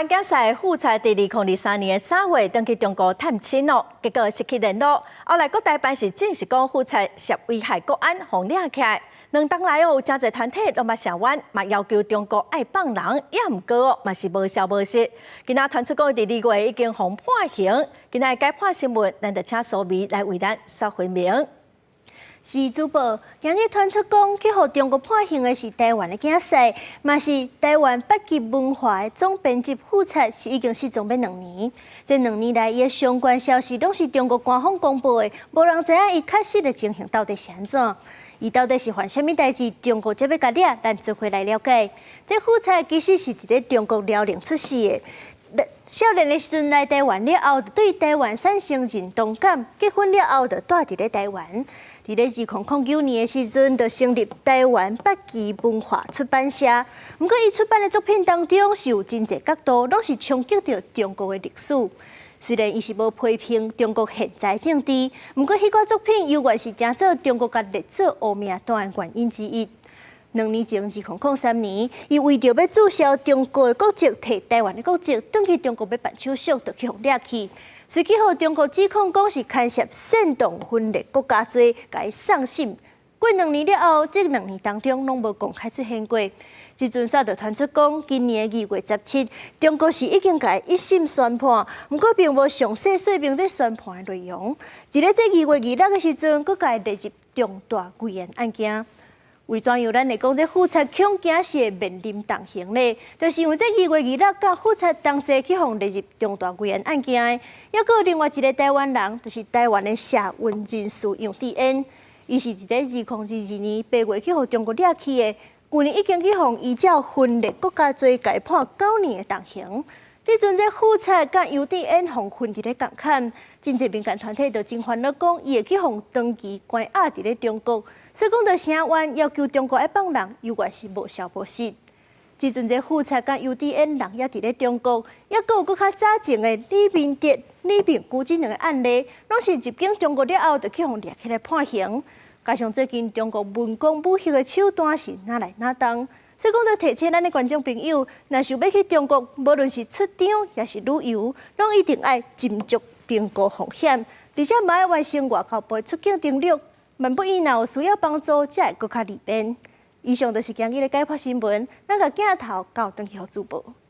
湾竞赛复赛伫2023年3月登去中国探亲咯，结果失去联络。后来各台办是证实讲复赛涉危害国安，互抓起来。2天来有真侪团体拢捌声援，嘛要求中国爱放人，也毋过嘛是无消无息。今仔传出讲伫2月已经互判刑，今仔解判新闻，咱就请苏眉来为咱说分明。是主播，今日传出讲去互中国判刑的是台湾的竞赛，嘛是台湾北极文化的总编辑复测是已经失踪要2年。这2年来，伊的相关消息拢是中国官方公布的，无人知影伊确实的情形到底是安怎。伊到底是犯什么代志？中国才要甲抓，咱做回来了解。这复测其实是伫咧中国辽宁出世的。少年的时阵来台湾了后，对台湾产生认同感，结婚了后就住伫咧台湾。伫咧2009年的时阵，就成立台湾北极文化出版社。不过，伊出版的作品当中是有真侪角度，拢是冲击着中国的历史。虽然伊是无批评中国现在政治，不过迄个作品犹原是正做中国甲历史污名单的原因之一。2年前，2003年，伊为着要注销中国的国籍，摕台湾的国籍，转去中国要办手续，就去互抓去。随即互中国指控讲是干涉煽动分裂国家罪，甲伊送审。过2年了后，这2年当中拢无公开出现过。即阵煞就传出讲，今年2月17，中国是已经甲伊1审宣判，不过并无详细说明这宣判的内容。伫咧这2月26的时阵，佫甲伊列入重大危言案件。为怎样咱会讲这复测恐惊是会面临重刑呢？就是因为这2月26甲复测同齐去互列入重大危言案件的，还佫有另外一个台湾人，就是台湾的社运人士杨智恩，伊是伫咧2022年8月去互中国抓去的。去年已经去互依照分裂国家罪改判9年的重刑。即阵这复测甲杨智恩互分伫咧共砍，真侪民间团体就真烦恼讲，伊会去互长期关押伫咧中国。所以讲，着声援要求中国爱放人，犹原是无消无息。即阵这复测甲杨智恩人也伫咧中国，还佫有较早前的李明哲、李明辜这2个案例，拢是入境中国了后，就去互抓起来判刑。加上最近中国文攻武吓的手段是哪来哪当，所以讲着提醒咱的观众朋友，若想要去中国，无论是出场也是旅游，拢一定爱斟酌评估风险，而且嘛要完成外交部出境登录。万不伊若有需要帮助，才会更较利便。以上就是今日的解剖新闻，咱甲镜头交转去互主播。